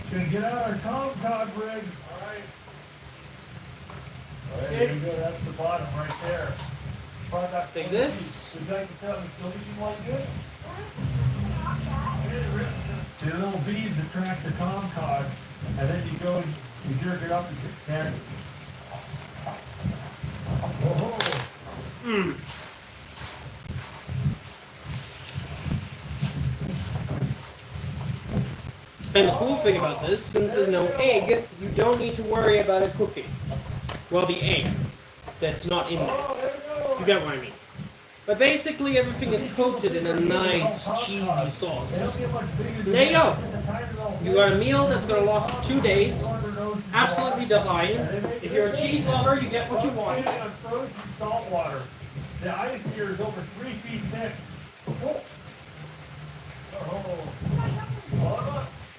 Should we get out our Tom Cod rig? All right. There you go, that's the bottom right there. Take this. Would you like to tell me something like good? The little beads attract the Tom Cod. and then you go and you jerk it up and can. Oh, Mmm. And the cool thing about this, since there's no egg, you don't need to worry about it cooking. Well, the egg that's not in there. You get what I mean. But basically, everything is coated in a nice cheesy sauce. And there you go. You got a meal that's going to last for 2 days. Absolutely divine. If you're a cheese lover, you get what you want. Frozen salt water. The ice here is over 3 feet thick. Oh.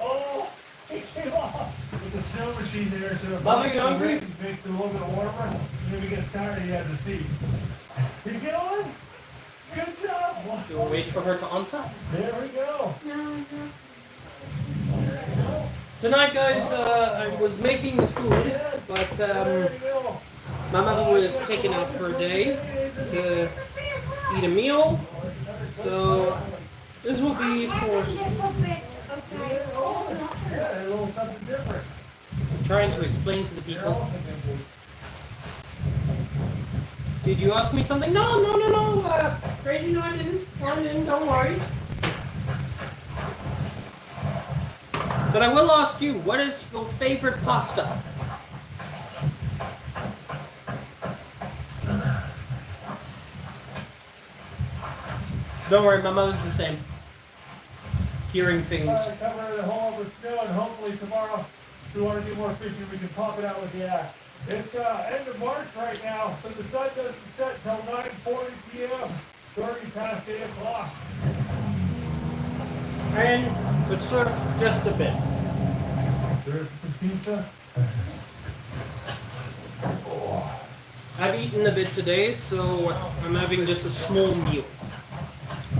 Oh, it came off. With the snow machine there, so Mama, you hungry? Makes it a little bit warmer. Maybe it gets tired, you have to see. Did you get on? Good job. You'll wait for her to answer. There we go. Tonight, guys, I was making the food, but There you go. my mother was taken out for a day to eat a meal. So this will be for Yeah, a little something different. trying to explain to the people. Did you ask me something? No. Crazy, no, I didn't. Don't worry. But I will ask you, what is your favorite pasta? Don't worry, my mother's the same. Hearing things. Cover the whole with snow, and hopefully tomorrow, if we want to do more fishing, we can pop it out with the axe. It's end of March right now, but the sun doesn't set till 9:40 p.m. 30 past 8 o'clock. And but sort of just a bit. There's some pizza. I've eaten a bit today, so I'm having just a small meal.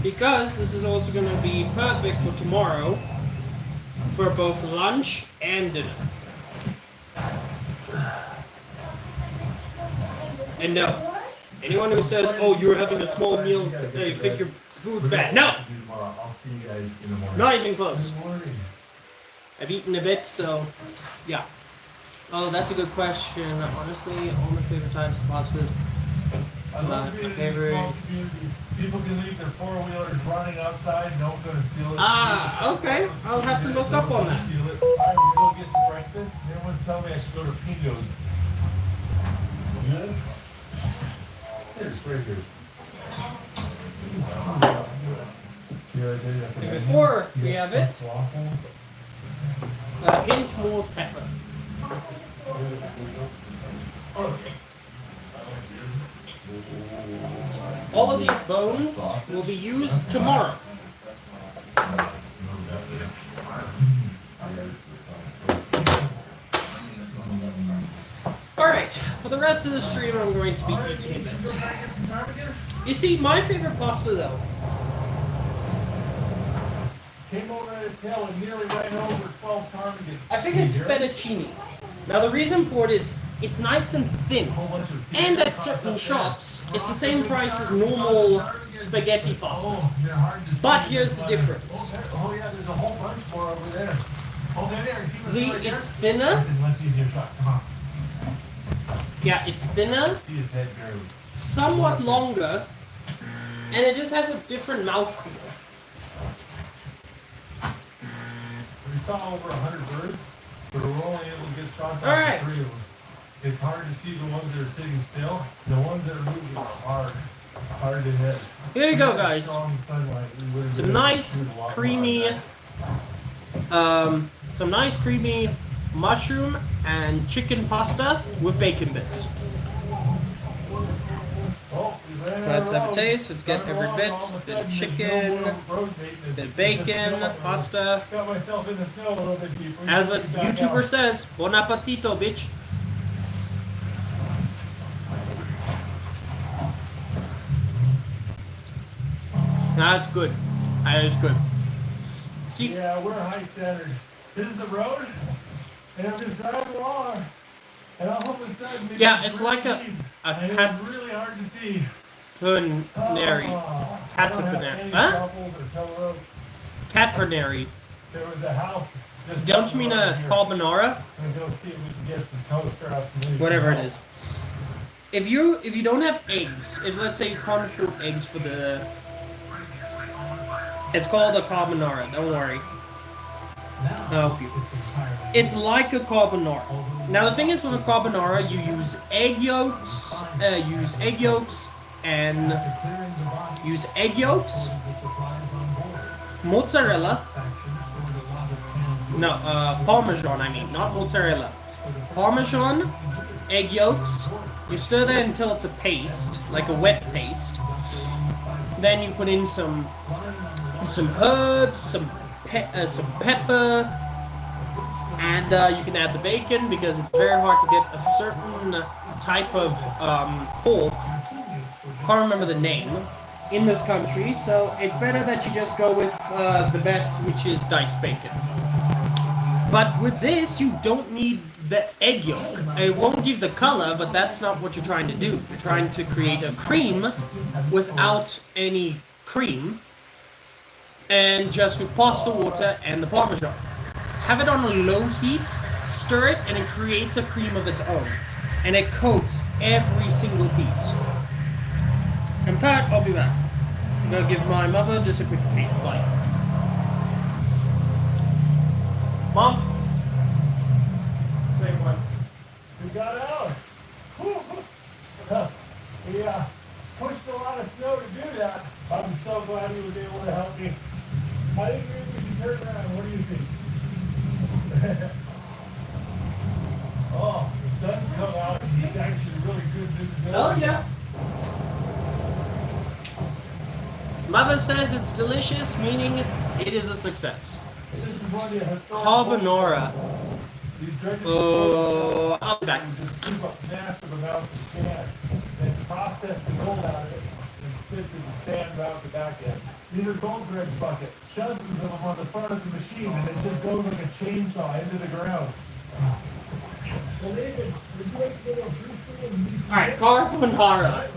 Because this is also going to be perfect for tomorrow for both lunch and dinner. And no, anyone who says, oh, you're having a small meal, you think your food's bad. No! I'll see you guys in the morning. Not even close. Good morning. I've eaten a bit, so yeah. Oh, that's a good question. Honestly, all my favorite types of pastas. I love My being in favorite- small communities. People can leave their four-wheelers running outside, no one's gonna steal it. Ah, okay. I'll have to look up on that. Steal it. I will go get some breakfast. Everyone's telling me I should go to Pingo's. Yeah? Here's right here. And before we have it, a hint more of pepper. All of these bones will be used tomorrow. Alright, for the rest of the stream I'm going to be eating a bit. You see, my favorite pasta though, Came over at a tail and nearly ran over 12 ptarmigans. I think it's fettuccine. Now the reason for it is, it's nice and thin. And at certain shops, it's the same price as normal spaghetti pasta. Oh, they're hard to But see. here's the difference. Oh yeah, there's a whole bunch more over there. Oh, there. See what's right there? It's thinner. Let's use your shot. Come on. Yeah, it's thinner, See his head barely. somewhat longer, and it just has a different mouthfeel. We saw over 100 birds, but we're only able to get shots All right. of 3 of them. It's hard to see the ones that are sitting still. The ones that are moving are hard to hit. Here you go, guys. Strong sunlight, we wouldn't Some be able to nice, shoot a lot more creamy, like some nice creamy mushroom and chicken pasta with bacon bits. that. Oh, we ran out Let's of have a road. taste. Let's get Coming every bit. bit. All of a Bit of sudden, there's chicken, no more rotating. bit of It's bacon, just pasta. got myself in the snow a little bit deeper. As a Back YouTuber out. says, bon appetito, bitch. That's good. That is good. See, Yeah, we're high standard. This is the road, and I'm just driving along, and all of a sudden, Yeah, it's like a and cat it's really hard to see. pernary. Oh, I don't have Caterpillar. any Huh? trouble to tell road. Cat pernary. There was a house Don't you mean a carbonara? I'm gonna go see if we can get some toaster out from these. Whatever it is. If you don't have eggs, if let's say you can't afford eggs for the, it's called a carbonara. Don't worry, I'll help you. It's like a carbonara. Now the thing is with a carbonara, you use egg yolks, mozzarella. No, Parmesan. I mean, not mozzarella. Parmesan, egg yolks. You stir that until it's a paste, like a wet paste. Then you put in some herbs, some pepper, and you can add the bacon because it's very hard to get a certain type of pork. Can't remember the name in this country, so it's better that you just go with the best, which is diced bacon. But with this, you don't need the egg yolk. It won't give the color, but that's not what you're trying to do. You're trying to create a cream without any cream, and just with pasta water and the Parmesan. Have it on a low heat, stir it, and it creates a cream of its own. And it coats every single piece. In fact, I'll be back. I'm gonna give my mother just a quick bite. Mom? Big one. We got out. We pushed a lot of snow to do that. I'm so glad he was able to help me. I think maybe we should turn around. What do you think? Oh, the sun's come out. He's actually really good visibility. Oh yeah. Mother says it's delicious, meaning it is a success. This is one of the historic Carbonara. These dredges Oh, I'll be back. just scoop up massive amounts of sand and process the gold out of it and sit in the sand out the back end. These are gold dredge buckets. Dozens of them on the front of the machine, and it just goes like a chainsaw into the ground. So David, would you like to go briefly? Alright, carbonara.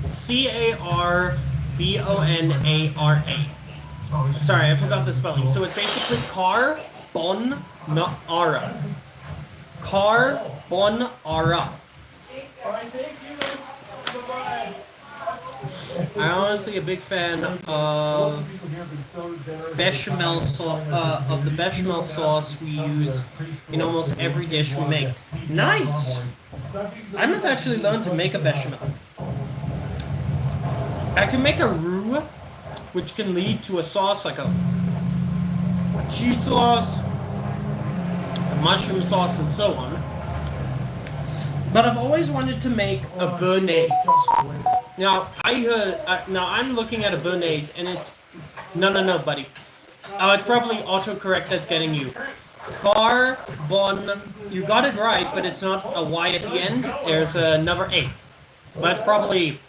Let's do it. Carbonara. Sorry, I forgot the spelling. So it's basically carbonara. Carbonara. All right, thank you. Bye-bye. I'm honestly a big fan of bechamel of the bechamel sauce we use in almost every dish we make. Nice! I must actually learn to make a bechamel. I can make a roux, which can lead to a sauce like a cheese sauce, a mushroom sauce, and so on. But I've always wanted to make a béarnaise. Now I'm looking at a béarnaise, and it's no, buddy. It's probably autocorrect that's getting you. Carbon. You got it right, but it's not a Y at the end. There's another A. But it's probably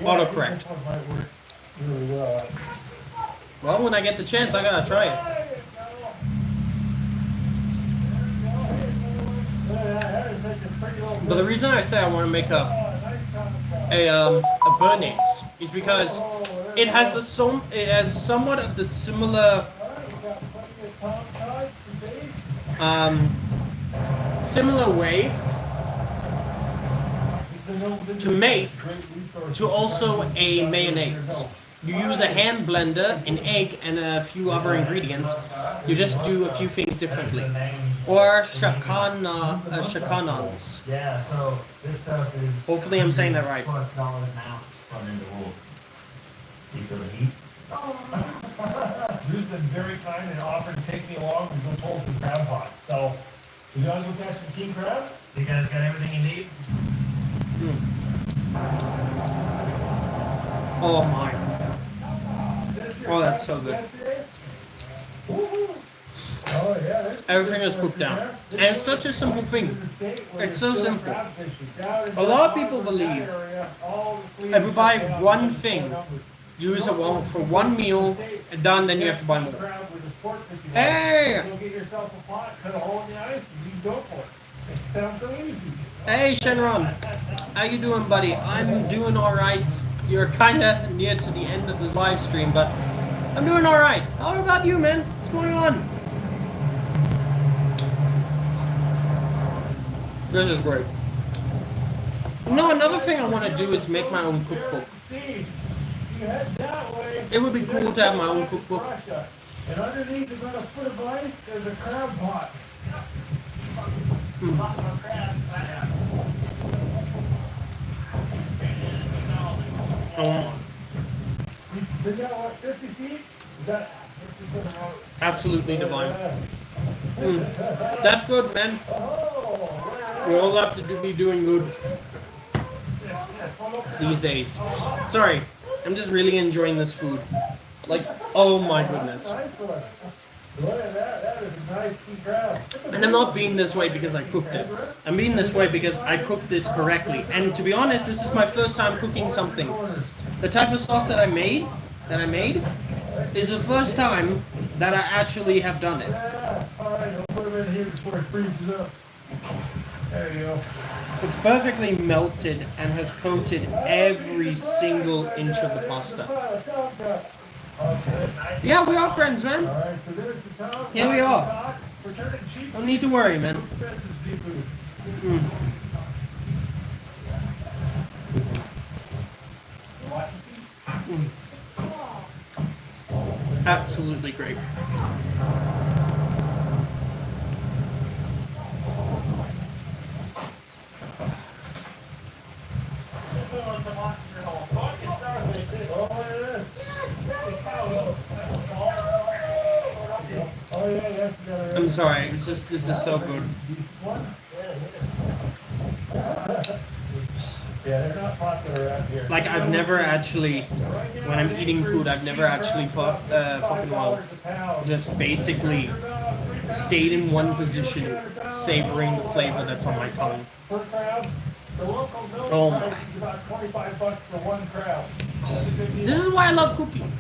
autocorrect. Well, when I get the chance, I gotta try it. But the reason I say I want to make a béarnaise is because it has somewhat of the similar way to make to also a mayonnaise. You use a hand blender, an egg, and a few other ingredients. You just do a few things differently. Or shakanons. Yeah, so this stuff is. Hopefully I'm saying that right. $2+ an ounce from in the wool. You feel the heat? Drew's been very kind and offered to take me along to go pull some crab pots. So, you guys go catch some king crab? You guys got everything you need? Oh my. Oh, that's so good. Oh, yeah, Everything is cooked down. And it's such a simple thing. It's so simple. A lot of people believe if you buy one thing, use it for one meal, and done, then you have to buy more. Hey! Hey, Shenron. How you doing, buddy? I'm doing alright. You're kinda near to the end of the live stream, but I'm doing alright. How about you, man? What's going on? This is great. You know, another thing I want to do is make my own cookbook. Steve, you head that way. It would be cool to have my own cookbook. Russia. And underneath is on a foot of ice, there's a crab pot. Is that what, 50 feet? Is that? Absolutely divine. That's good, man. We all have to be doing good these days. Sorry, I'm just really enjoying this food. Like, oh my goodness. Look at that, that is a nice sea crab. And I'm not being this way because I cooked it. I'm being this way because I cooked this correctly. And to be honest, this is my first time cooking something. The type of sauce that I made, is the first time that I actually have done it. Alright, I'll put them in here before it freezes up. There you go. It's perfectly melted and has coated every single inch of the pasta. Yeah, we are friends, man. Alright, so there's the top. Here we are. We're turning cheap. Don't need to worry, man. Expensive seafood. Absolutely great. I'm sorry, it's just, this is so good. Yeah, they're not popular out here. Like, I've never actually, when I'm eating food, I've never actually fucking well, just basically stayed in one position, savoring the flavor that's on my tongue. Per crab, the local milk Oh price my. is about $25 for one crab. This is why I love cooking.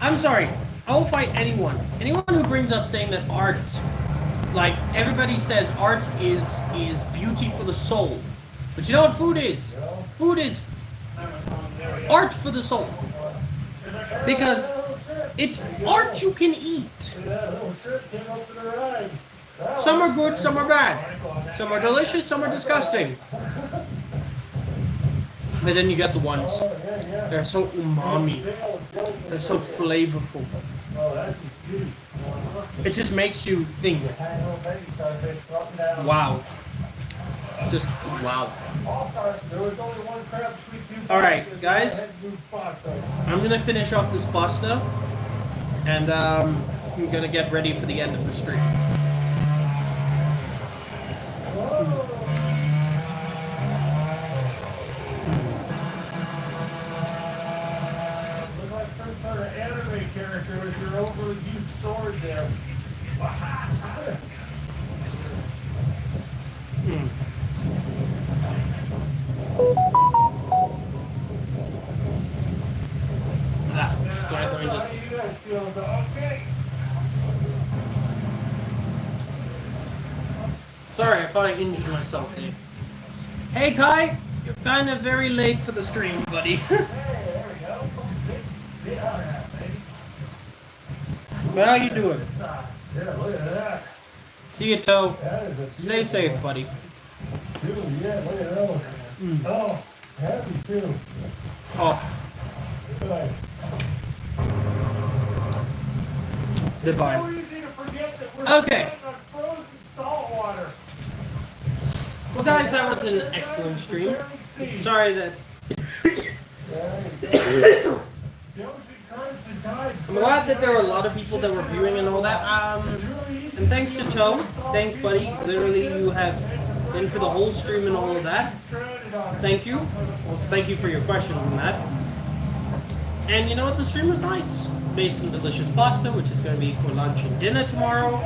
I'm sorry, I will fight anyone. Anyone who brings up saying that art, like, everybody says art is beauty for the soul. But you know what food is? Food is art for the soul. Because it's art you can eat. That little trip came up to the ride. Some are good, some are bad. Some are delicious, some are disgusting. But then you get the ones. They're so umami. They're so flavorful. Oh, that's huge. It just makes you think, wow. Just wow. There was only one crab sweet tooth. Alright, guys. I'm gonna finish off this pasta. And I'm gonna get ready for the end of the stream. Look like some sort of anime character with your overused sword there. Sorry, let me just. How you guys feel about okay? Sorry, I thought I injured myself there. Hey Kai, you're kind of very late for the stream, buddy. There we go. Get out of that, baby. But how you doing? Yeah, look at that. See you, Toe. That is a Stay safe, buddy. dude, yeah, look at those. Oh, happy too. Oh, Good. divine. So easy to forget that we're Okay. sitting on frozen salt water. Well, guys, that was an excellent stream. Sorry that. I'm glad that there were a lot of people that were viewing and all that. And thanks to Toe. Thanks, buddy. Literally, you have been for the whole stream and all of that. Thank you. Also, thank you for your questions and that. And you know what? The stream was nice. Made some delicious pasta, which is going to be for lunch and dinner tomorrow.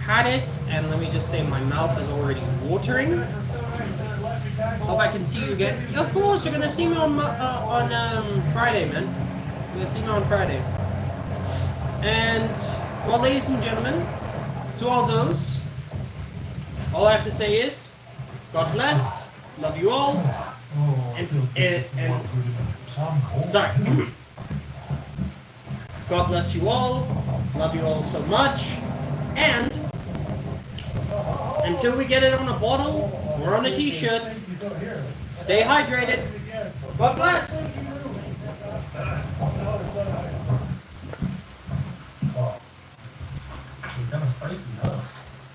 Had it, and let me just say my mouth is already watering. Hope I can see you again. Of course, you're going to see me on Friday, man. You're going to see me on Friday. And, well, ladies and gentlemen, to all those, all I have to say is, God bless, love you all, and sorry. God bless you all. Love you all so much. And until we get it on a bottle or on a t-shirt, stay hydrated. God bless.